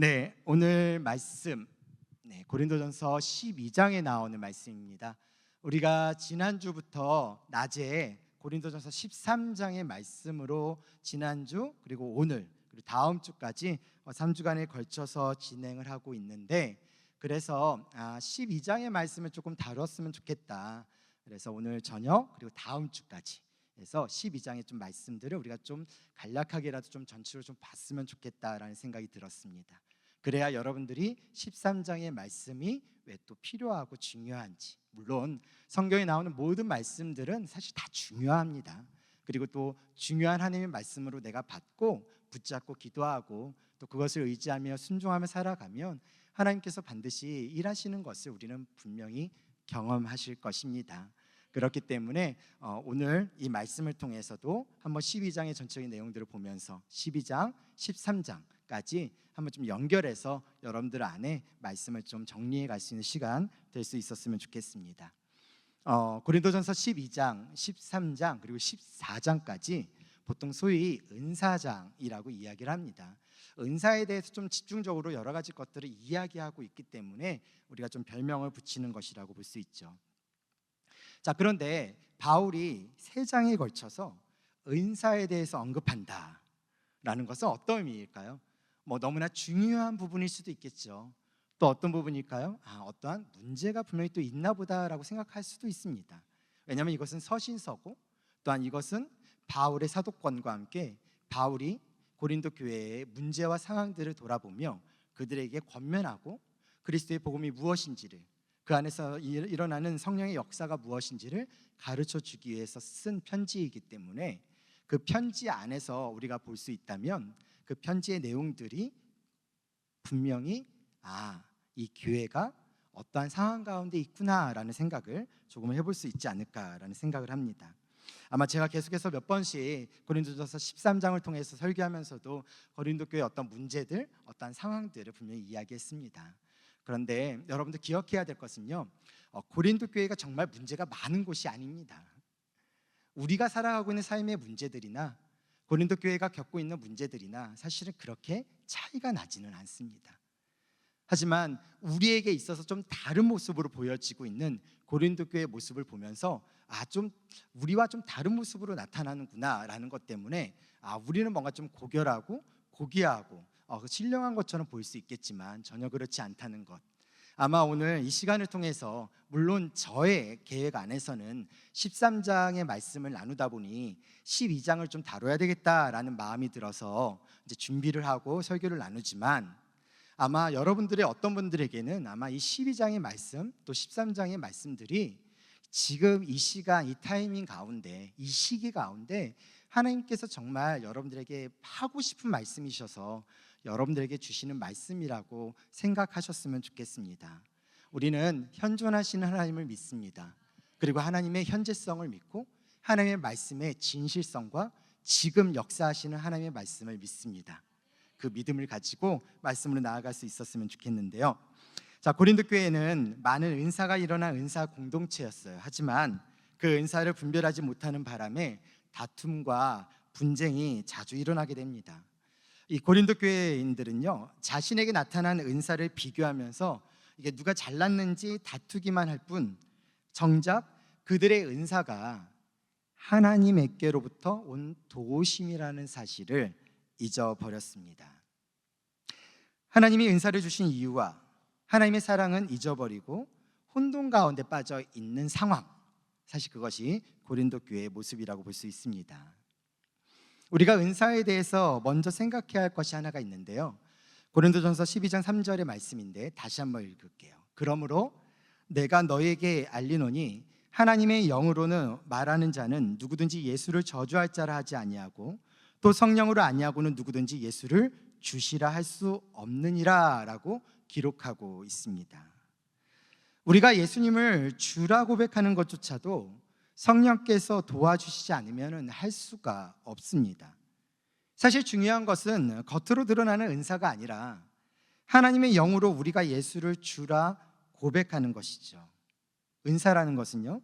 네, 오늘 말씀 고린도전서 12장에 나오는 말씀입니다. 우리가 지난주부터 낮에 고린도전서 13장의 말씀으로 지난주 그리고 오늘 그리고 다음 주까지 3주간에 걸쳐서 진행을 하고 있는데, 그래서 12장의 말씀을 조금 다뤘으면 좋겠다. 그래서 오늘 저녁 그리고 다음 주까지 해서 12장의 좀 말씀들을 우리가 좀 간략하게라도 좀 전체로 좀 봤으면 좋겠다라는 생각이 들었습니다. 그래야 여러분들이 13장의 말씀이 왜 또 필요하고 중요한지, 물론 성경에 나오는 모든 말씀들은 사실 다 중요합니다. 그리고 또 중요한 하나님의 말씀으로 내가 받고 붙잡고 기도하고 또 그것을 의지하며 순종하며 살아가면 하나님께서 반드시 일하시는 것을 우리는 분명히 경험하실 것입니다. 그렇기 때문에 오늘 이 말씀을 통해서도 한번 12장의 전체적인 내용들을 보면서 12장, 13장까지 한번 좀 연결해서 여러분들 안에 말씀을 좀 정리해 갈 수 있는 시간 될 수 있었으면 좋겠습니다. 고린도전서 12장, 13장 그리고 14장까지 보통 소위 은사장이라고 이야기를 합니다. 은사에 대해서 좀 집중적으로 여러 가지 것들을 이야기하고 있기 때문에 우리가 좀 별명을 붙이는 것이라고 볼 수 있죠. 자, 그런데 바울이 3장에 걸쳐서 은사에 대해서 언급한다라는 것은 어떤 의미일까요? 너무나 중요한 부분일 수도 있겠죠. 또 어떤 부분일까요? 어떠한 문제가 분명히 또 있나 보다라고 생각할 수도 있습니다. 왜냐하면 이것은 서신서고, 또한 이것은 바울의 사도권과 함께 바울이 고린도 교회의 문제와 상황들을 돌아보며 그들에게 권면하고 그리스도의 복음이 무엇인지를, 그 안에서 일어나는 성령의 역사가 무엇인지를 가르쳐 주기 위해서 쓴 편지이기 때문에 그 편지 안에서 우리가 볼 수 있다면 그 편지의 내용들이 분명히 이 교회가 어떠한 상황 가운데 있구나라는 생각을 조금 해볼 수 있지 않을까라는 생각을 합니다. 아마 제가 계속해서 몇 번씩 고린도전서 13장을 통해서 설교하면서도 고린도 교회의 어떤 문제들, 어떠한 상황들을 분명히 이야기했습니다. 그런데 여러분들 기억해야 될 것은요, 고린도 교회가 정말 문제가 많은 곳이 아닙니다. 우리가 살아가고 있는 삶의 문제들이나 고린도 교회가 겪고 있는 문제들이나 사실은 그렇게 차이가 나지는 않습니다. 하지만 우리에게 있어서 좀 다른 모습으로 보여지고 있는 고린도 교회의 모습을 보면서 좀 우리와 좀 다른 모습으로 나타나는구나 라는 것 때문에 우리는 뭔가 좀 고결하고 고귀하고 신령한 것처럼 보일 수 있겠지만 전혀 그렇지 않다는 것, 아마 오늘 이 시간을 통해서 물론 저의 계획 안에서는 13장의 말씀을 나누다 보니 12장을 좀 다뤄야 되겠다라는 마음이 들어서 이제 준비를 하고 설교를 나누지만, 아마 여러분들의 어떤 분들에게는 아마 이 12장의 말씀 또 13장의 말씀들이 지금 이 시간 이 타이밍 가운데 이 시기 가운데 하나님께서 정말 여러분들에게 하고 싶은 말씀이셔서 여러분들에게 주시는 말씀이라고 생각하셨으면 좋겠습니다. 우리는 현존하시는 하나님을 믿습니다. 그리고 하나님의 현재성을 믿고 하나님의 말씀의 진실성과 지금 역사하시는 하나님의 말씀을 믿습니다. 그 믿음을 가지고 말씀으로 나아갈 수 있었으면 좋겠는데요. 자, 고린도 교회는 많은 은사가 일어난 은사 공동체였어요. 하지만 그 은사를 분별하지 못하는 바람에 다툼과 분쟁이 자주 일어나게 됩니다. 이 고린도 교회인들은요, 자신에게 나타난 은사를 비교하면서 이게 누가 잘났는지 다투기만 할 뿐, 정작 그들의 은사가 하나님에게로부터 온 도우심이라는 사실을 잊어버렸습니다. 하나님이 은사를 주신 이유와 하나님의 사랑은 잊어버리고 혼돈 가운데 빠져 있는 상황, 사실 그것이 고린도 교회의 모습이라고 볼 수 있습니다. 우리가 은사에 대해서 먼저 생각해야 할 것이 하나가 있는데요, 고린도전서 12장 3절의 말씀인데 다시 한번 읽을게요. 그러므로 내가 너에게 알리노니 하나님의 영으로는 말하는 자는 누구든지 예수를 저주할 자라 하지 아니하고 또 성령으로 아니하고는 누구든지 예수를 주시라 할 수 없느니라 라고 기록하고 있습니다. 우리가 예수님을 주라 고백하는 것조차도 성령께서 도와주시지 않으면 할 수가 없습니다. 사실 중요한 것은 겉으로 드러나는 은사가 아니라 하나님의 영으로 우리가 예수를 주라 고백하는 것이죠. 은사라는 것은요,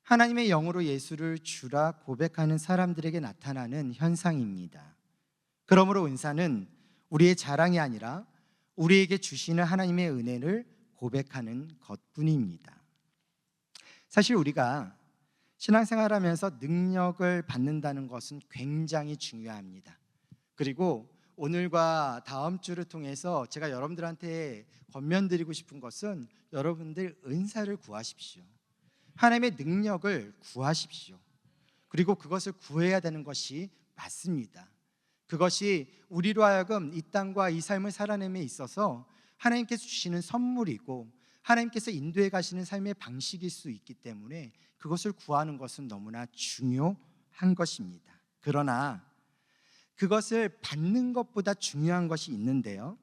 하나님의 영으로 예수를 주라 고백하는 사람들에게 나타나는 현상입니다. 그러므로 은사는 우리의 자랑이 아니라 우리에게 주시는 하나님의 은혜를 고백하는 것뿐입니다. 사실 우리가 신앙생활하면서 능력을 받는다는 것은 굉장히 중요합니다. 그리고 오늘과 다음 주를 통해서 제가 여러분들한테 권면드리고 싶은 것은 여러분들 은사를 구하십시오. 하나님의 능력을 구하십시오. 그리고 그것을 구해야 되는 것이 맞습니다. 그것이 우리로 하여금 이 땅과 이 삶을 살아냄에 있어서 하나님께서 주시는 선물이고 하나님께서 인도해 가시는 삶의 방식일 수 있기 때문에 그것을 구하는 것은 너무나 중요한 것입니다. 그러나 그것을 받는 것보다 중요한 것이 있는데요.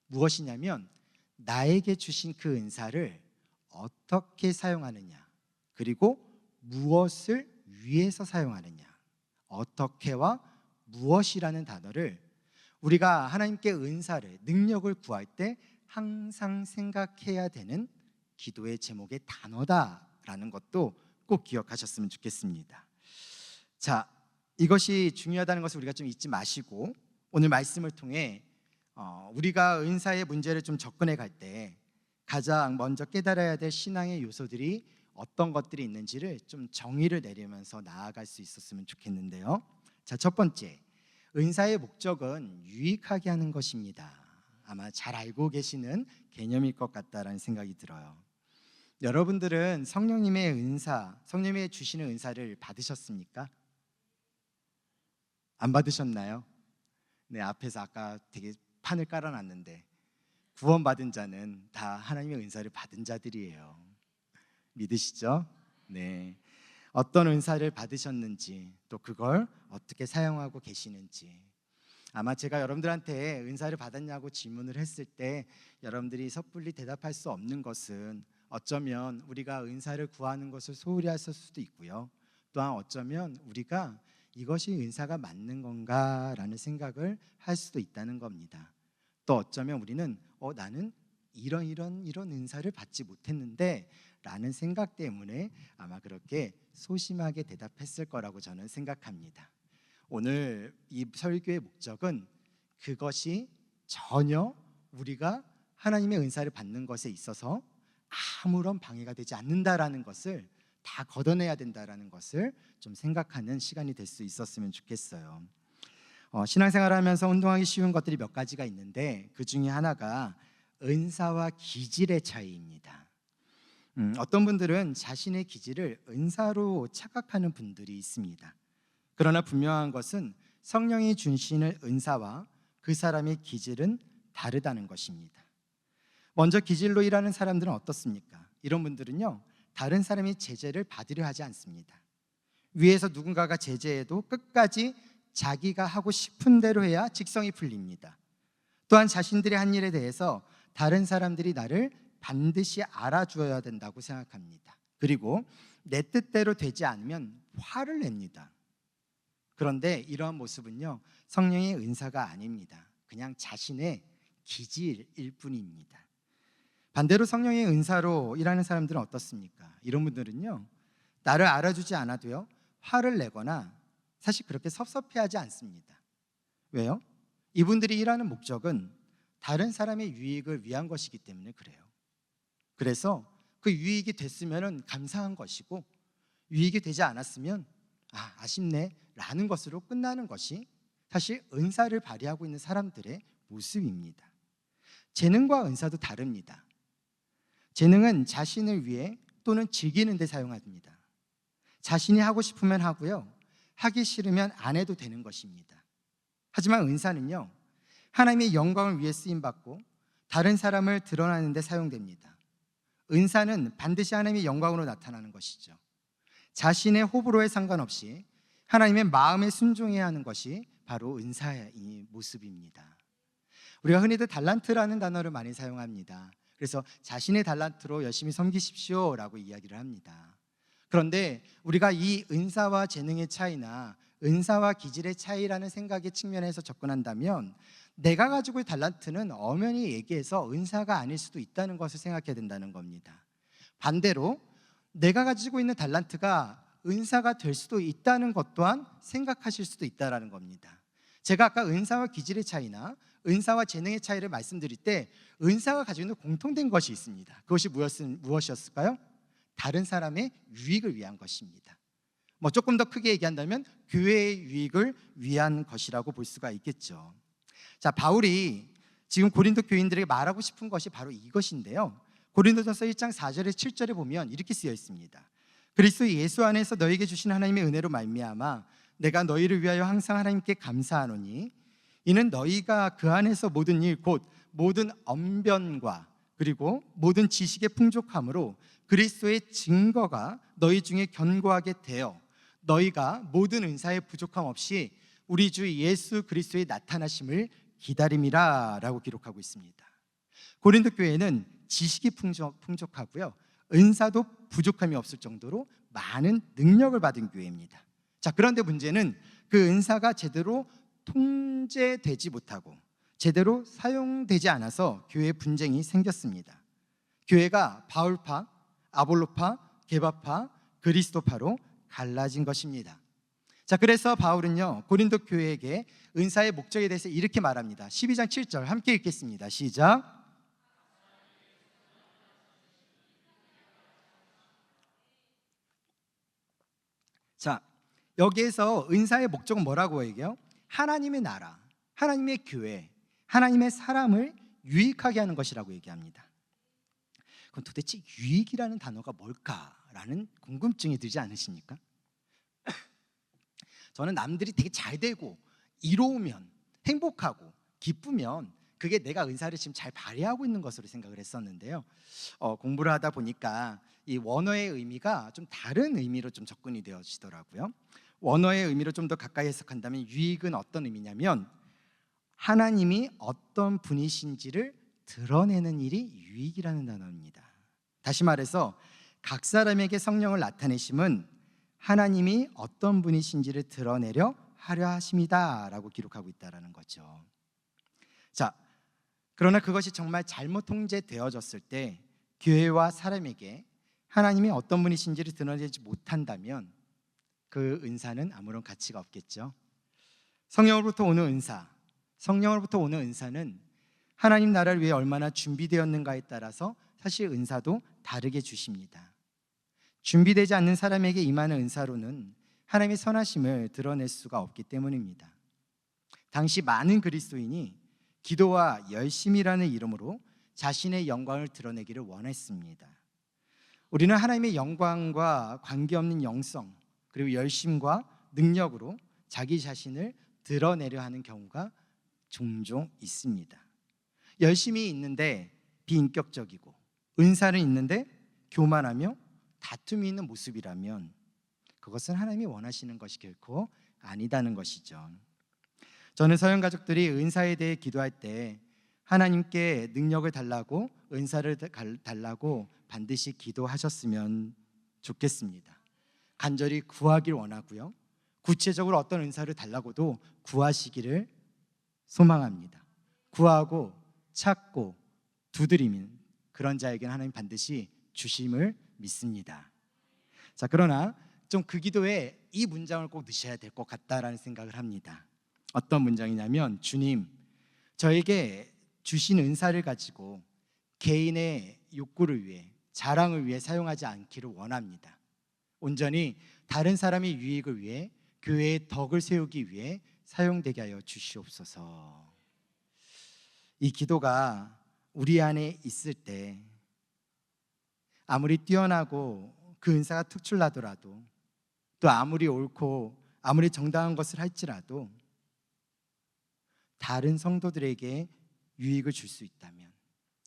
무엇이냐면 나에게 주신 그 은사를 어떻게 사용하느냐, 그리고 무엇을 위해서 사용하느냐. 어떻게와 무엇이라는 단어를 우리가 하나님께 은사를, 능력을 구할 때 항상 생각해야 되는 기도의 제목의 단어다라는 것도 꼭 기억하셨으면 좋겠습니다. 자, 이것이 중요하다는 것을 우리가 좀 잊지 마시고 오늘 말씀을 통해 우리가 은사의 문제를 좀 접근해 갈 때 가장 먼저 깨달아야 될 신앙의 요소들이 어떤 것들이 있는지를 좀 정의를 내리면서 나아갈 수 있었으면 좋겠는데요. 자, 첫 번째, 은사의 목적은 유익하게 하는 것입니다. 아마 잘 알고 계시는 개념일 것 같다라는 생각이 들어요. 여러분들은 성령님의 은사, 성령님의 주시는 은사를 받으셨습니까? 안 받으셨나요? 네, 앞에서 아까 되게 판을 깔아놨는데 구원받은 자는 다 하나님의 은사를 받은 자들이에요. 믿으시죠? 네. 어떤 은사를 받으셨는지, 또 그걸 어떻게 사용하고 계시는지. 아마 제가 여러분들한테 은사를 받았냐고 질문을 했을 때 여러분들이 섣불리 대답할 수 없는 것은 어쩌면 우리가 은사를 구하는 것을 소홀히 했을 수도 있고요. 또한 어쩌면 우리가 이것이 은사가 맞는 건가라는 생각을 할 수도 있다는 겁니다. 또 어쩌면 우리는 나는 이런 은사를 받지 못했는데 라는 생각 때문에 아마 그렇게 소심하게 대답했을 거라고 저는 생각합니다. 오늘 이 설교의 목적은 그것이 전혀 우리가 하나님의 은사를 받는 것에 있어서 아무런 방해가 되지 않는다라는 것을 다 걷어내야 된다라는 것을 좀 생각하는 시간이 될 수 있었으면 좋겠어요. 신앙생활하면서 운동하기 쉬운 것들이 몇 가지가 있는데 그 중에 하나가 은사와 기질의 차이입니다. 어떤 분들은 자신의 기질을 은사로 착각하는 분들이 있습니다. 그러나 분명한 것은 성령이 주시는 은사와 그 사람의 기질은 다르다는 것입니다. 먼저 기질로 일하는 사람들은 어떻습니까? 이런 분들은요, 다른 사람이 제재를 받으려 하지 않습니다. 위에서 누군가가 제재해도 끝까지 자기가 하고 싶은 대로 해야 직성이 풀립니다. 또한 자신들의 한 일에 대해서 다른 사람들이 나를 반드시 알아주어야 된다고 생각합니다. 그리고 내 뜻대로 되지 않으면 화를 냅니다. 그런데 이러한 모습은요, 성령의 은사가 아닙니다. 그냥 자신의 기질일 뿐입니다. 반대로 성령의 은사로 일하는 사람들은 어떻습니까? 이런 분들은요, 나를 알아주지 않아도요, 화를 내거나 사실 그렇게 섭섭해하지 않습니다. 왜요? 이분들이 일하는 목적은 다른 사람의 유익을 위한 것이기 때문에 그래요. 그래서 그 유익이 됐으면 감사한 것이고 유익이 되지 않았으면 아쉽네 라는 것으로 끝나는 것이 사실 은사를 발휘하고 있는 사람들의 모습입니다. 재능과 은사도 다릅니다. 재능은 자신을 위해 또는 즐기는 데 사용합니다. 자신이 하고 싶으면 하고요, 하기 싫으면 안 해도 되는 것입니다. 하지만 은사는요, 하나님의 영광을 위해 쓰임받고 다른 사람을 드러나는 데 사용됩니다. 은사는 반드시 하나님의 영광으로 나타나는 것이죠. 자신의 호불호에 상관없이 하나님의 마음에 순종해야 하는 것이 바로 은사의 이 모습입니다. 우리가 흔히들 달란트라는 단어를 많이 사용합니다. 그래서 자신의 달란트로 열심히 섬기십시오 라고 이야기를 합니다. 그런데 우리가 이 은사와 재능의 차이나 은사와 기질의 차이라는 생각의 측면에서 접근한다면 내가 가지고 있는 달란트는 엄연히 얘기해서 은사가 아닐 수도 있다는 것을 생각해야 된다는 겁니다. 반대로 내가 가지고 있는 달란트가 은사가 될 수도 있다는 것 또한 생각하실 수도 있다는 겁니다. 제가 아까 은사와 기질의 차이나 은사와 재능의 차이를 말씀드릴 때 은사가 가지고 있는 공통된 것이 있습니다. 그것이 무엇이었을까요? 다른 사람의 유익을 위한 것입니다. 조금 더 크게 얘기한다면 교회의 유익을 위한 것이라고 볼 수가 있겠죠. 자, 바울이 지금 고린도 교인들에게 말하고 싶은 것이 바로 이것인데요. 고린도전서 1장 4절에 7절에 보면 이렇게 쓰여 있습니다. 그리스도 예수 안에서 너에게 주신 하나님의 은혜로 말미암아 내가 너희를 위하여 항상 하나님께 감사하노니 이는 너희가 그 안에서 모든 일 곧 모든 언변과 그리고 모든 지식의 풍족함으로 그리스도의 증거가 너희 중에 견고하게 되어 너희가 모든 은사의 부족함 없이 우리 주 예수 그리스도의 나타나심을 기다림이라 라고 기록하고 있습니다. 고린도 교회는 지식이 풍족하고요, 은사도 부족함이 없을 정도로 많은 능력을 받은 교회입니다. 자, 그런데 문제는 그 은사가 제대로 통제되지 못하고 제대로 사용되지 않아서 교회에 분쟁이 생겼습니다. 교회가 바울파, 아볼로파, 게바파, 그리스도파로 갈라진 것입니다. 자, 그래서 바울은요 고린도 교회에게 은사의 목적에 대해서 이렇게 말합니다. 12장 7절 함께 읽겠습니다. 시작. 자, 여기에서 은사의 목적은 뭐라고 얘기해요? 하나님의 나라, 하나님의 교회, 하나님의 사람을 유익하게 하는 것이라고 얘기합니다. 그럼 도대체 유익이라는 단어가 뭘까라는 궁금증이 들지 않으십니까? 저는 남들이 되게 잘 되고 이로우면 행복하고 기쁘면 그게 내가 은사를 지금 잘 발휘하고 있는 것으로 생각을 했었는데요. 공부를 하다 보니까 이 원어의 의미가 좀 다른 의미로 좀 접근이 되어지더라고요. 원어의 의미로 좀 더 가까이 해석한다면 유익은 어떤 의미냐면 하나님이 어떤 분이신지를 드러내는 일이 유익이라는 단어입니다. 다시 말해서 각 사람에게 성령을 나타내심은 하나님이 어떤 분이신지를 드러내려 하려 하심이다 라고 기록하고 있다는 거죠. 자, 그러나 그것이 정말 잘못 통제되어졌을 때 교회와 사람에게 하나님이 어떤 분이신지를 드러내지 못한다면 그 은사는 아무런 가치가 없겠죠. 성령으로부터 오는 은사, 성령으로부터 오는 은사는 하나님 나라를 위해 얼마나 준비되었는가에 따라서 사실 은사도 다르게 주십니다. 준비되지 않는 사람에게 임하는 은사로는 하나님의 선하심을 드러낼 수가 없기 때문입니다. 당시 많은 그리스도인이 기도와 열심이라는 이름으로 자신의 영광을 드러내기를 원했습니다. 우리는 하나님의 영광과 관계없는 영성 그리고 열심과 능력으로 자기 자신을 드러내려 하는 경우가 종종 있습니다. 열심이 있는데 비인격적이고 은사는 있는데 교만하며 다툼이 있는 모습이라면 그것은 하나님이 원하시는 것이 결코 아니다는 것이죠. 저는 서영 가족들이 은사에 대해 기도할 때 하나님께 능력을 달라고 은사를 달라고 반드시 기도하셨으면 좋겠습니다. 간절히 구하길 원하고요, 구체적으로 어떤 은사를 달라고도 구하시기를 소망합니다. 구하고 찾고 두드리면 그런 자에게는 하나님 반드시 주심을 믿습니다. 자, 그러나 좀 그 기도에 이 문장을 꼭 넣으셔야 될 것 같다라는 생각을 합니다. 어떤 문장이냐면 주님, 저에게 주신 은사를 가지고 개인의 욕구를 위해 자랑을 위해 사용하지 않기를 원합니다. 온전히 다른 사람의 유익을 위해 교회의 덕을 세우기 위해 사용되게 하여 주시옵소서. 이 기도가 우리 안에 있을 때 아무리 뛰어나고 그 은사가 특출나더라도 또 아무리 옳고 아무리 정당한 것을 할지라도 다른 성도들에게 유익을 줄 수 있다면,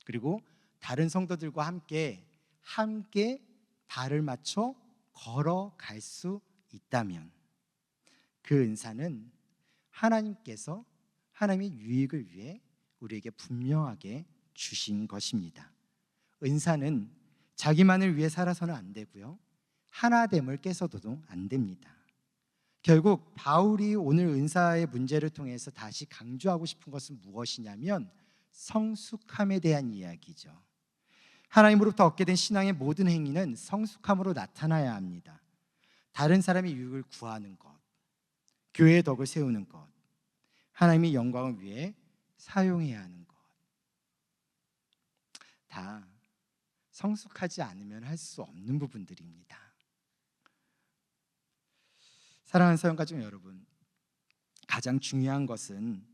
그리고 다른 성도들과 함께 발을 맞춰 걸어갈 수 있다면 그 은사는 하나님께서 하나님의 유익을 위해 우리에게 분명하게 주신 것입니다. 은사는 자기만을 위해 살아서는 안 되고요, 하나됨을 깨서도 안 됩니다. 결국 바울이 오늘 은사의 문제를 통해서 다시 강조하고 싶은 것은 무엇이냐면 성숙함에 대한 이야기죠. 하나님으로부터 얻게 된 신앙의 모든 행위는 성숙함으로 나타나야 합니다. 다른 사람의 유익을 구하는 것, 교회의 덕을 세우는 것, 하나님의 영광을 위해 사용해야 하는 것, 다 성숙하지 않으면 할 수 없는 부분들입니다. 사랑하는 사역가족 여러분, 가장 중요한 것은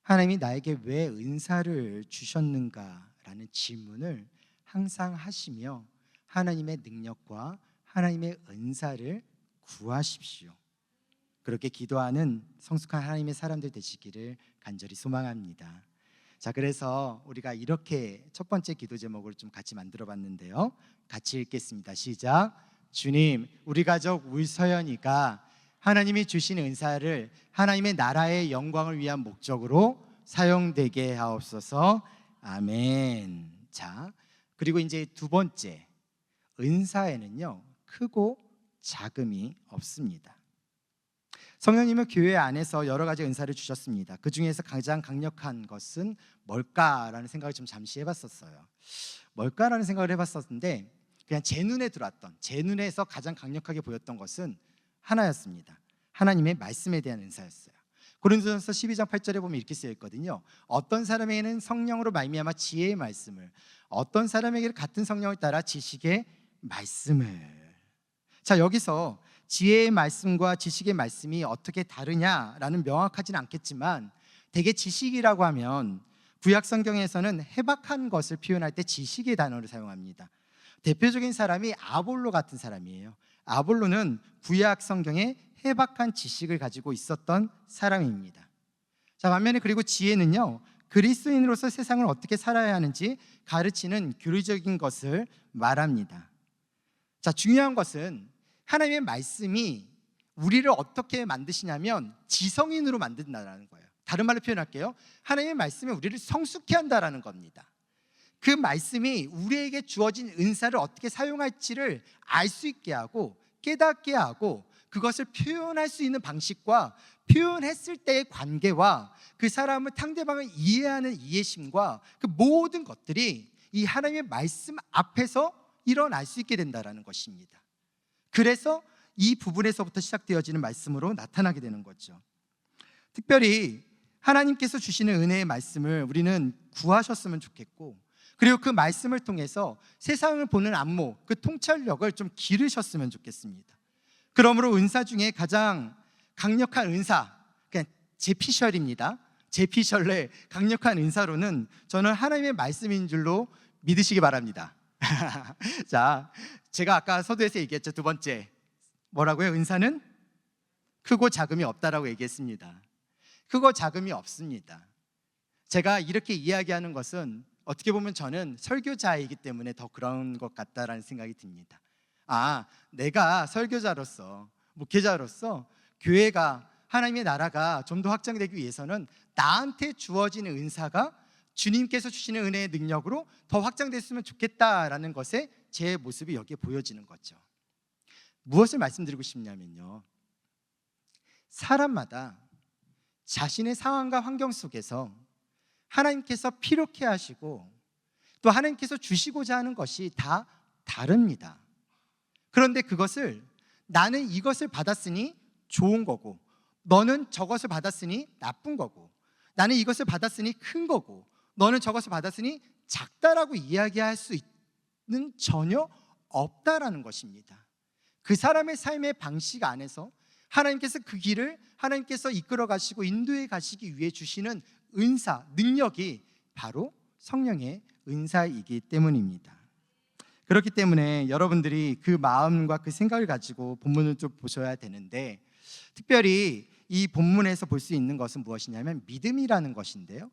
하나님이 나에게 왜 은사를 주셨는가라는 질문을 항상 하시며 하나님의 능력과 하나님의 은사를 구하십시오. 그렇게 기도하는 성숙한 하나님의 사람들 되시기를 간절히 소망합니다. 자, 그래서 우리가 이렇게 첫 번째 기도 제목을 좀 같이 만들어 봤는데요. 같이 읽겠습니다. 시작. 주님, 우리 가족 울서연이가 하나님이 주신 은사를 하나님의 나라의 영광을 위한 목적으로 사용되게 하옵소서. 아멘. 자, 그리고 이제 두 번째, 은사에는요 크고 작음이 없습니다. 성령님은 교회 안에서 여러 가지 은사를 주셨습니다. 그 중에서 가장 강력한 것은 뭘까라는 생각을 좀 잠시 해봤었어요. 뭘까라는 생각을 해봤었는데 그냥 제 눈에 들어왔던, 제 눈에서 가장 강력하게 보였던 것은 하나였습니다. 하나님의 말씀에 대한 은사였어요. 고린도전서 12장 8절에 보면 이렇게 쓰여 있거든요. 어떤 사람에게는 성령으로 말미암아 지혜의 말씀을, 어떤 사람에게는 같은 성령을 따라 지식의 말씀을. 자, 여기서 지혜의 말씀과 지식의 말씀이 어떻게 다르냐라는 명확하지는 않겠지만, 대개 지식이라고 하면 구약 성경에서는 해박한 것을 표현할 때 지식의 단어를 사용합니다. 대표적인 사람이 아볼로 같은 사람이에요. 아볼로는 구약 성경에 해박한 지식을 가지고 있었던 사람입니다. 자, 반면에 그리고 지혜는요, 그리스도인으로서 세상을 어떻게 살아야 하는지 가르치는 교리적인 것을 말합니다. 자, 중요한 것은 하나님의 말씀이 우리를 어떻게 만드시냐면 지성인으로 만든다는 거예요. 다른 말로 표현할게요. 하나님의 말씀이 우리를 성숙케 한다라는 겁니다. 그 말씀이 우리에게 주어진 은사를 어떻게 사용할지를 알 수 있게 하고 깨닫게 하고 그것을 표현할 수 있는 방식과 표현했을 때의 관계와 그 사람을 상대방을 이해하는 이해심과 그 모든 것들이 이 하나님의 말씀 앞에서 일어날 수 있게 된다는 것입니다. 그래서 이 부분에서부터 시작되어지는 말씀으로 나타나게 되는 거죠. 특별히 하나님께서 주시는 은혜의 말씀을 우리는 구하셨으면 좋겠고, 그리고 그 말씀을 통해서 세상을 보는 안목, 그 통찰력을 좀 기르셨으면 좋겠습니다. 그러므로 은사 중에 가장 강력한 은사, 그냥 제피셜입니다. 제피셜의 강력한 은사로는 저는 하나님의 말씀인 줄로 믿으시기 바랍니다. 자, 제가 아까 서두에서 얘기했죠. 두 번째, 뭐라고요? 은사는 크고 작음이 없다라고 얘기했습니다. 크고 작음이 없습니다. 제가 이렇게 이야기하는 것은 어떻게 보면 저는 설교자이기 때문에 더 그런 것 같다라는 생각이 듭니다. 아, 내가 설교자로서, 목회자로서 교회가, 하나님의 나라가 좀 더 확장되기 위해서는 나한테 주어지는 은사가 주님께서 주시는 은혜의 능력으로 더 확장됐으면 좋겠다라는 것에 제 모습이 여기에 보여지는 거죠. 무엇을 말씀드리고 싶냐면요, 사람마다 자신의 상황과 환경 속에서 하나님께서 필요케 하시고 또 하나님께서 주시고자 하는 것이 다 다릅니다. 그런데 그것을 나는 이것을 받았으니 좋은 거고 너는 저것을 받았으니 나쁜 거고 나는 이것을 받았으니 큰 거고 너는 저것을 받았으니 작다라고 이야기할 수 있는 전혀 없다라는 것입니다. 그 사람의 삶의 방식 안에서 하나님께서 그 길을 하나님께서 이끌어 가시고 인도해 가시기 위해 주시는 은사, 능력이 바로 성령의 은사이기 때문입니다. 그렇기 때문에 여러분들이 그 마음과 그 생각을 가지고 본문을 좀 보셔야 되는데, 특별히 이 본문에서 볼 수 있는 것은 무엇이냐면 믿음이라는 것인데요,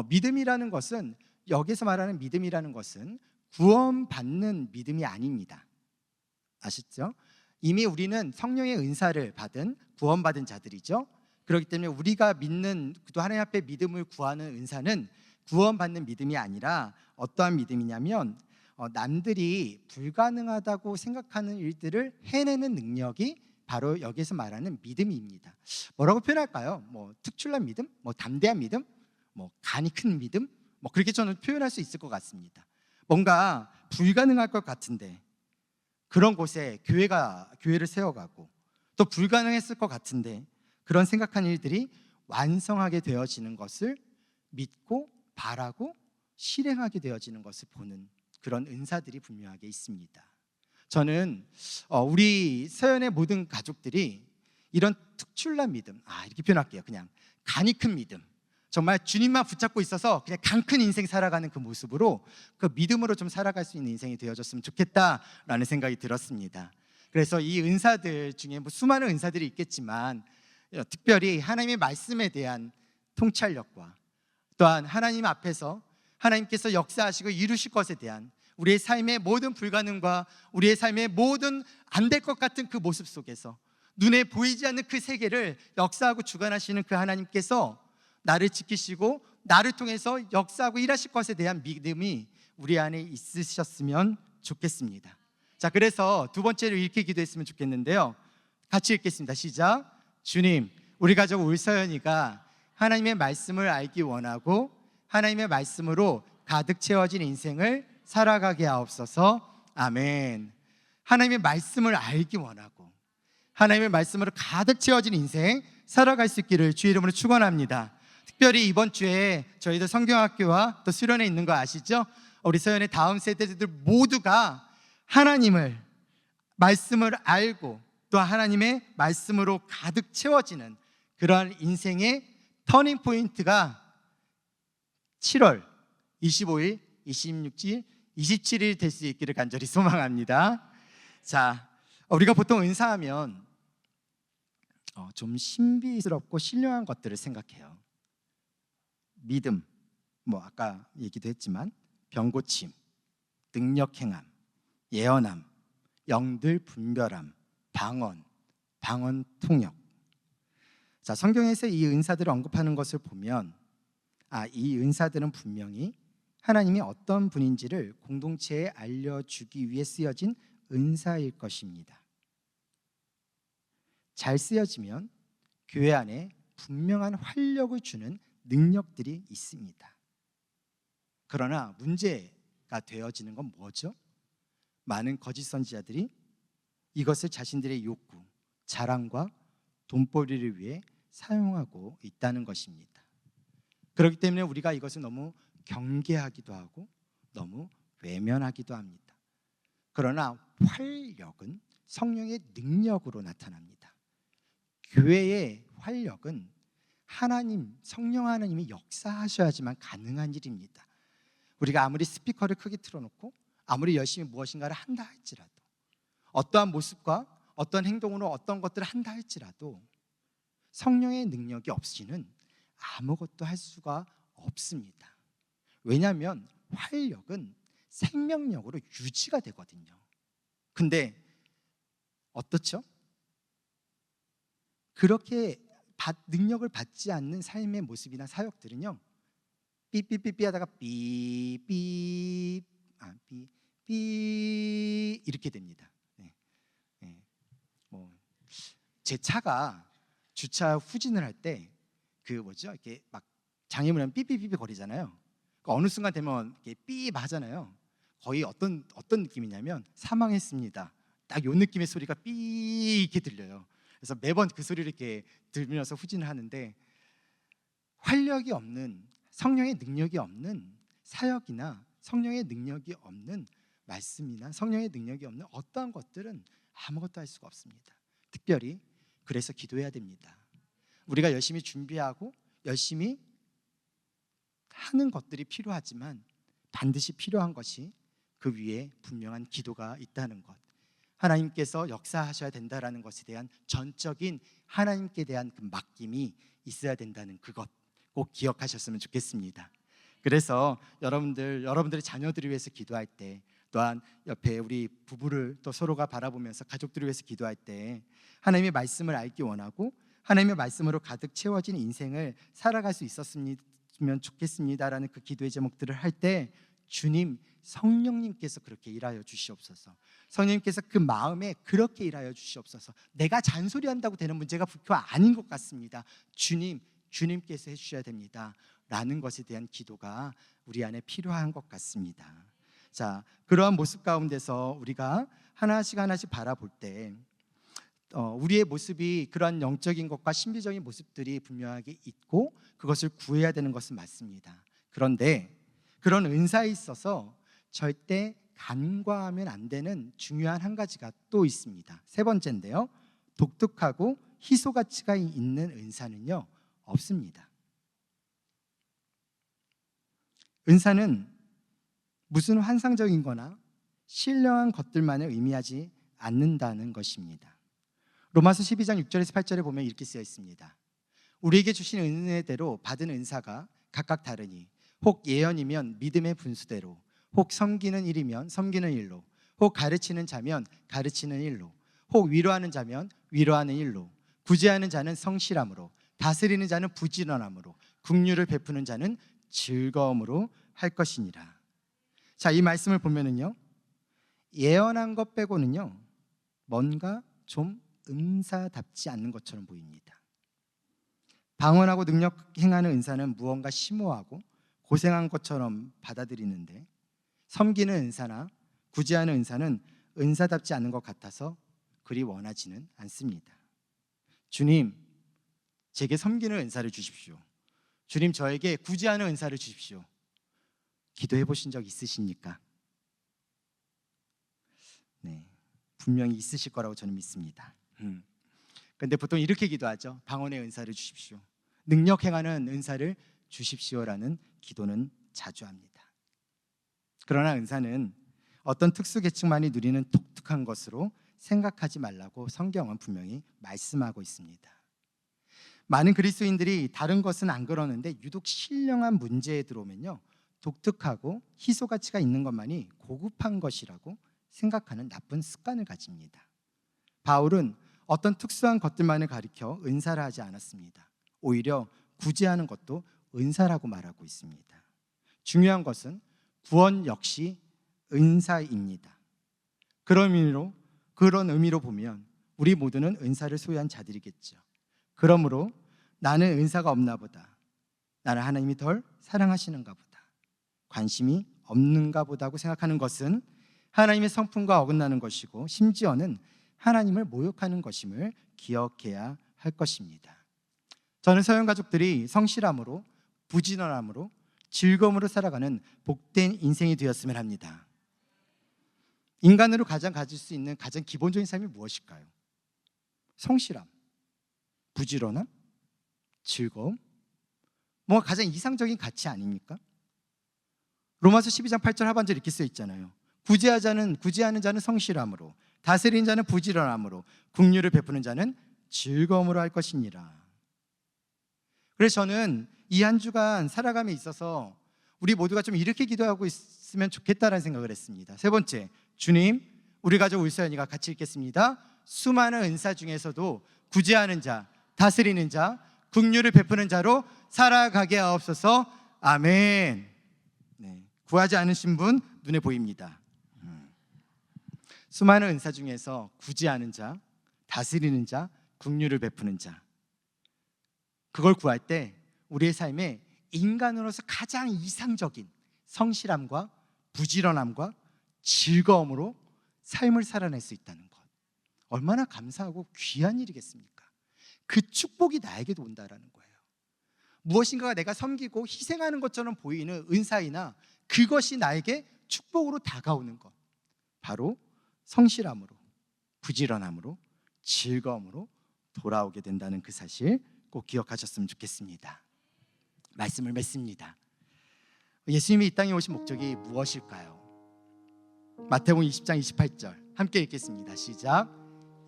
믿음이라는 것은, 여기서 말하는 믿음이라는 것은 구원받는 믿음이 아닙니다. 아시죠? 이미 우리는 성령의 은사를 받은 구원받은 자들이죠. 그렇기 때문에 우리가 믿는, 또 하나님 앞에 믿음을 구하는 은사는 구원받는 믿음이 아니라 어떠한 믿음이냐면 남들이 불가능하다고 생각하는 일들을 해내는 능력이 바로 여기서 말하는 믿음입니다. 뭐라고 표현할까요? 특출난 믿음? 담대한 믿음? 간이 큰 믿음? 그렇게 저는 표현할 수 있을 것 같습니다. 뭔가 불가능할 것 같은데 그런 곳에 교회를 세워가고 또 불가능했을 것 같은데 그런 생각하는 일들이 완성하게 되어지는 것을 믿고 바라고 실행하게 되어지는 것을 보는 그런 은사들이 분명하게 있습니다. 저는 우리 서연의 모든 가족들이 이런 특출난 믿음, 이렇게 표현할게요. 그냥 간이 큰 믿음, 정말 주님만 붙잡고 있어서 그냥 강 큰 인생 살아가는 그 모습으로, 그 믿음으로 좀 살아갈 수 있는 인생이 되어졌으면 좋겠다라는 생각이 들었습니다. 그래서 이 은사들 중에 수많은 은사들이 있겠지만 특별히 하나님의 말씀에 대한 통찰력과 또한 하나님 앞에서 하나님께서 역사하시고 이루실 것에 대한 우리의 삶의 모든 불가능과 우리의 삶의 모든 안 될 것 같은 그 모습 속에서 눈에 보이지 않는 그 세계를 역사하고 주관하시는 그 하나님께서 나를 지키시고 나를 통해서 역사하고 일하실 것에 대한 믿음이 우리 안에 있으셨으면 좋겠습니다. 자, 그래서 두 번째로 이렇게 기도했으면 좋겠는데요. 같이 읽겠습니다. 시작. 주님, 우리 가족 울서연이가 하나님의 말씀을 알기 원하고 하나님의 말씀으로 가득 채워진 인생을 살아가게 하옵소서. 아멘. 하나님의 말씀을 알기 원하고 하나님의 말씀으로 가득 채워진 인생 살아갈 수 있기를 주의 이름으로 축원합니다. 특별히 이번 주에 저희들 성경학교와 또 수련회 있는 거 아시죠? 우리 서연의 다음 세대들 모두가 하나님을 말씀을 알고 또 하나님의 말씀으로 가득 채워지는 그러한 인생의 터닝 포인트가 7월 25일, 26일, 27일 될 수 있기를 간절히 소망합니다. 자, 우리가 보통 은사하면 좀 신비스럽고 신령한 것들을 생각해요. 믿음, 아까 얘기도 했지만 병고침, 능력 행함, 예언함, 영들 분별함, 방언 통역. 자, 성경에서 이 은사들을 언급하는 것을 보면 이 은사들은 분명히 하나님이 어떤 분인지를 공동체에 알려주기 위해 쓰여진 은사일 것입니다. 잘 쓰여지면 교회 안에 분명한 활력을 주는 능력들이 있습니다. 그러나 문제가 되어지는 건 뭐죠? 많은 거짓 선지자들이 이것을 자신들의 욕구, 자랑과 돈벌이를 위해 사용하고 있다는 것입니다. 그렇기 때문에 우리가 이것을 너무 경계하기도 하고 너무 외면하기도 합니다. 그러나 활력은 성령의 능력으로 나타납니다. 교회의 활력은 성령 하나님이 역사하셔야지만 가능한 일입니다. 우리가 아무리 스피커를 크게 틀어놓고 아무리 열심히 무엇인가를 한다 할지라도, 어떠한 모습과 어떤 행동으로 어떤 것들을 한다 할지라도 성령의 능력이 없이는 아무것도 할 수가 없습니다. 왜냐하면 활력은 생명력으로 유지가 되거든요. 근데 어떻죠? 그렇게 능력을 받지 않는 삶의 모습이나 사역들은요, 삐삐삐삐 하다가 삐삐 이렇게 됩니다. 제 차가 주차 후진을 할 때 이렇게 막 장애물하면 삐삐삐삐 거리잖아요. 어느 순간 되면 이렇게 삐 하잖아요. 거의 어떤 느낌이냐면 사망했습니다. 딱 요 느낌의 소리가 삐 이렇게 들려요. 그래서 매번 그 소리를 이렇게 들으면서 후진을 하는데, 활력이 없는, 성령의 능력이 없는 사역이나 성령의 능력이 없는 말씀이나 성령의 능력이 없는 어떠한 것들은 아무것도 할 수가 없습니다. 특별히 그래서 기도해야 됩니다. 우리가 열심히 준비하고 열심히 하는 것들이 필요하지만 반드시 필요한 것이 그 위에 분명한 기도가 있다는 것, 하나님께서 역사하셔야 된다라는 것에 대한 전적인 하나님께 대한 그 맡김이 있어야 된다는 그것 꼭 기억하셨으면 좋겠습니다. 그래서 여러분들의 자녀들을 위해서 기도할 때, 또한 옆에 우리 부부를 또 서로가 바라보면서 가족들을 위해서 기도할 때 하나님의 말씀을 알기 원하고 하나님의 말씀으로 가득 채워진 인생을 살아갈 수 있었으면 좋겠습니다라는 그 기도의 제목들을 할 때, 주님, 성령님께서 그렇게 일하여 주시옵소서. 성령님께서 그 마음에 그렇게 일하여 주시옵소서. 내가 잔소리한다고 되는 문제가 불교가 아닌 것 같습니다. 주님께서 해주셔야 됩니다 라는 것에 대한 기도가 우리 안에 필요한 것 같습니다. 자, 그러한 모습 가운데서 우리가 하나씩 바라볼 때 우리의 모습이 그러한 영적인 것과 신비적인 모습들이 분명하게 있고, 그것을 구해야 되는 것은 맞습니다. 그런데 그런 은사에 있어서 절대 간과하면 안 되는 중요한 한 가지가 또 있습니다. 세 번째인데요, 독특하고 희소 가치가 있는 은사는요 없습니다. 은사는 무슨 환상적인 거나 신령한 것들만을 의미하지 않는다는 것입니다. 로마서 12장 6절에서 8절에 보면 이렇게 쓰여 있습니다. 우리에게 주신 은혜대로 받은 은사가 각각 다르니 혹 예언이면 믿음의 분수대로, 혹 섬기는 일이면 섬기는 일로, 혹 가르치는 자면 가르치는 일로, 혹 위로하는 자면 위로하는 일로, 구제하는 자는 성실함으로, 다스리는 자는 부지런함으로, 긍휼을 베푸는 자는 즐거움으로 할 것이니라. 자, 이 말씀을 보면은요, 예언한 것 빼고는요 뭔가 좀 은사답지 않는 것처럼 보입니다. 방언하고 능력 행하는 은사는 무언가 심오하고 고생한 것처럼 받아들이는데, 섬기는 은사나 구제하는 은사는 은사답지 않은 것 같아서 그리 원하지는 않습니다. 주님, 제게 섬기는 은사를 주십시오. 주님, 저에게 구제하는 은사를 주십시오. 기도해 보신 적 있으십니까? 네, 분명히 있으실 거라고 저는 믿습니다. 그런데 보통 이렇게 기도하죠. 방언의 은사를 주십시오, 능력 행하는 은사를 주십시오라는 기도는 자주 합니다. 그러나 은사는 어떤 특수 계층만이 누리는 독특한 것으로 생각하지 말라고 성경은 분명히 말씀하고 있습니다. 많은 그리스도인들이 다른 것은 안 그러는데 유독 신령한 문제에 들어오면요 독특하고 희소 가치가 있는 것만이 고급한 것이라고 생각하는 나쁜 습관을 가집니다. 바울은 어떤 특수한 것들만을 가리켜 은사라 하지 않았습니다. 오히려 구제하는 것도 은사라고 말하고 있습니다. 중요한 것은 구원 역시 은사입니다. 그런 의미로 보면 우리 모두는 은사를 소유한 자들이겠죠. 그러므로 나는 은사가 없나 보다, 나는 하나님이 덜 사랑하시는가 보다, 관심이 없는가 보다고 생각하는 것은 하나님의 성품과 어긋나는 것이고 심지어는 하나님을 모욕하는 것임을 기억해야 할 것입니다. 저는 서영 가족들이 성실함으로, 부지런함으로, 즐거움으로 살아가는 복된 인생이 되었으면 합니다. 인간으로 가장 가질 수 있는 가장 기본적인 삶이 무엇일까요? 성실함, 부지런함, 즐거움, 뭔가 가장 이상적인 가치 아닙니까? 로마서 12장 8절 하반절 이렇게 쓰여 있잖아요. 구제하는 자는 성실함으로, 다스리는 자는 부지런함으로, 긍휼을 베푸는 자는 즐거움으로 할 것이니라. 그래서 저는 이 한 주간 살아감에 있어서 우리 모두가 좀 이렇게 기도하고 있으면 좋겠다라는 생각을 했습니다. 세 번째, 주님, 우리 가족 울서연이가 같이 읽겠습니다. 수많은 은사 중에서도 구제하는 자, 다스리는 자, 긍휼을 베푸는 자로 살아가게 하옵소서. 아멘. 네, 구하지 않으신 분 눈에 보입니다. 수많은 은사 중에서 구제하는 자, 다스리는 자, 긍휼을 베푸는 자, 그걸 구할 때 우리의 삶에 인간으로서 가장 이상적인 성실함과 부지런함과 즐거움으로 삶을 살아낼 수 있다는 것, 얼마나 감사하고 귀한 일이겠습니까? 그 축복이 나에게도 온다라는 거예요. 무엇인가가 내가 섬기고 희생하는 것처럼 보이는 은사이나 그것이 나에게 축복으로 다가오는 것, 바로 성실함으로, 부지런함으로, 즐거움으로 돌아오게 된다는 그 사실 꼭 기억하셨으면 좋겠습니다. 말씀을 맺습니다. 예수님이 이 땅에 오신 목적이 무엇일까요? 마태복음 20장 28절 함께 읽겠습니다. 시작.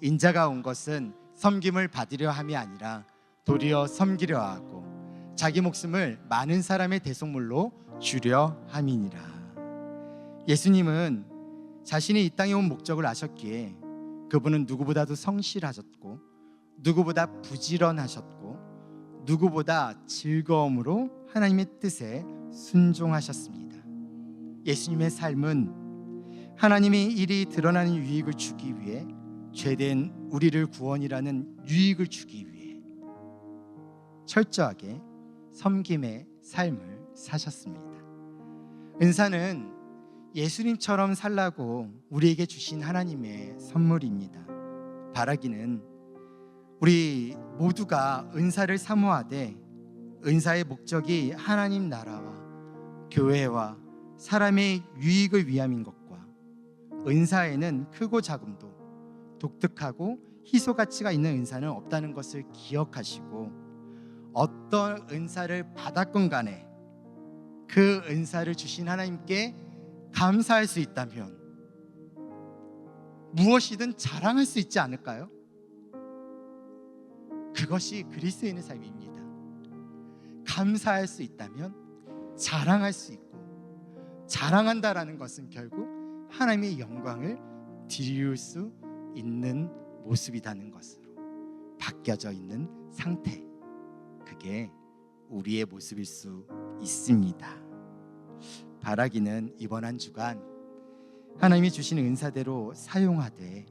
인자가 온 것은 섬김을 받으려 함이 아니라 도리어 섬기려 하고 자기 목숨을 많은 사람의 대속물로 주려 함이니라. 예수님은 자신이 이 땅에 온 목적을 아셨기에 그분은 누구보다도 성실하셨고, 누구보다 부지런하셨고, 누구보다 즐거움으로 하나님의 뜻에 순종하셨습니다. 예수님의 삶은 하나님의 일이 드러나는 유익을 주기 위해, 죄된 우리를 구원이라는 유익을 주기 위해 철저하게 섬김의 삶을 사셨습니다. 은사는 예수님처럼 살라고 우리에게 주신 하나님의 선물입니다. 바라기는 우리 모두가 은사를 사모하되 은사의 목적이 하나님 나라와 교회와 사람의 유익을 위함인 것과 은사에는 크고 작음도 독특하고 희소 가치가 있는 은사는 없다는 것을 기억하시고 어떤 은사를 받았건 간에 그 은사를 주신 하나님께 감사할 수 있다면 무엇이든 자랑할 수 있지 않을까요? 그것이 그리스도인의 삶입니다. 감사할 수 있다면 자랑할 수 있고, 자랑한다라는 것은 결국 하나님의 영광을 드릴 수 있는 모습이라는 것으로 바뀌어져 있는 상태, 그게 우리의 모습일 수 있습니다. 바라기는 이번 한 주간 하나님이 주신 은사대로 사용하되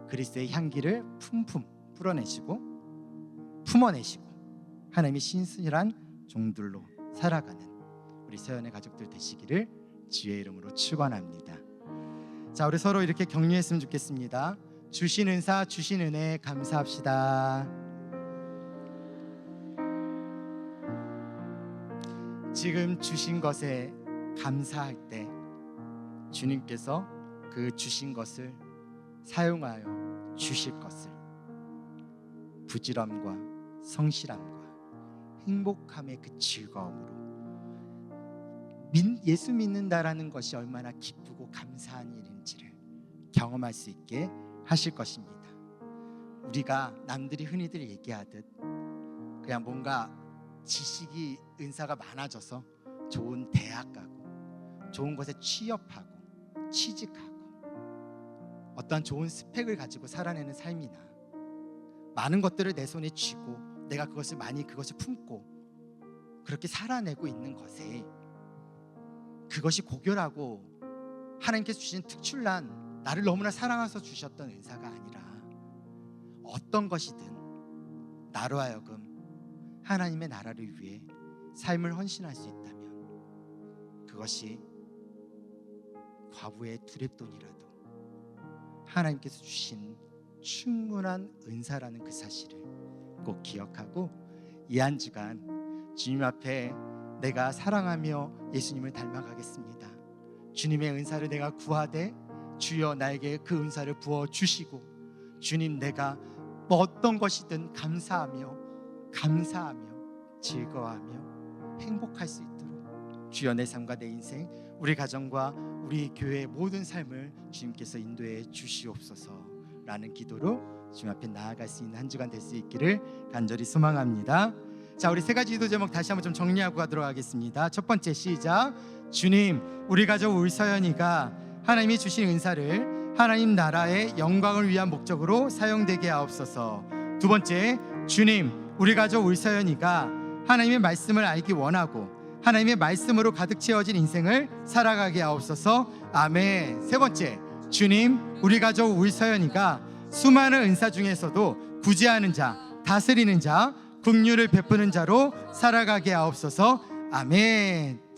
그리스도의 향기를 품품 품어내시고 하나님의 신실한 종들로 살아가는 우리 서연의 가족들 되시기를 주의 이름으로 축원합니다. 자, 우리 서로 이렇게 격려했으면 좋겠습니다. 주신 은사, 주신 은혜 감사합시다. 지금 주신 것에 감사할 때 주님께서 그 주신 것을 사용하여 주실 것을 부지런과 성실함과 행복함의 그 즐거움으로 예수 믿는다라는 것이 얼마나 기쁘고 감사한 일인지를 경험할 수 있게 하실 것입니다. 우리가 남들이 흔히들 얘기하듯 그냥 뭔가 지식이 은사가 많아져서 좋은 대학 가고 좋은 곳에 취업하고 취직하고 어떠한 좋은 스펙을 가지고 살아내는 삶이나 많은 것들을 내 손에 쥐고 내가 그것을 품고 그렇게 살아내고 있는 것에 그것이 고결하고 하나님께서 주신 특출난 나를 너무나 사랑하셔서 주셨던 은사가 아니라 어떤 것이든 나로 하여금 하나님의 나라를 위해 삶을 헌신할 수 있다면 그것이 과부의 두렙돈이라도 하나님께서 주신 충분한 은사라는 그 사실을 꼭 기억하고 이 한 주간 주님 앞에 내가 사랑하며 예수님을 닮아가겠습니다. 주님의 은사를 내가 구하되 주여 나에게 그 은사를 부어주시고 주님 내가 어떤 것이든 감사하며 즐거워하며 행복할 수 있도록 주여 내 삶과 내 인생 우리 가정과 우리 교회의 모든 삶을 주님께서 인도해 주시옵소서라는 기도로 주님 앞에 나아갈 수 있는 한 주간 될 수 있기를 간절히 소망합니다. 자, 우리 세 가지 기도 제목 다시 한번 좀 정리하고 가도록 하겠습니다. 첫 번째 시작. 주님, 우리 가족 울서연이가 하나님이 주신 은사를 하나님 나라의 영광을 위한 목적으로 사용되게 하옵소서. 두 번째, 주님, 우리 가족 울서연이가 하나님의 말씀을 알기 원하고 하나님의 말씀으로 가득 채워진 인생을 살아가게 하옵소서. 아멘. 세 번째, 주님, 우리 가족 울서연이가 수많은 은사 중에서도 구제하는 자, 다스리는 자, 긍휼을 베푸는 자로 살아가게 하옵소서. 아멘.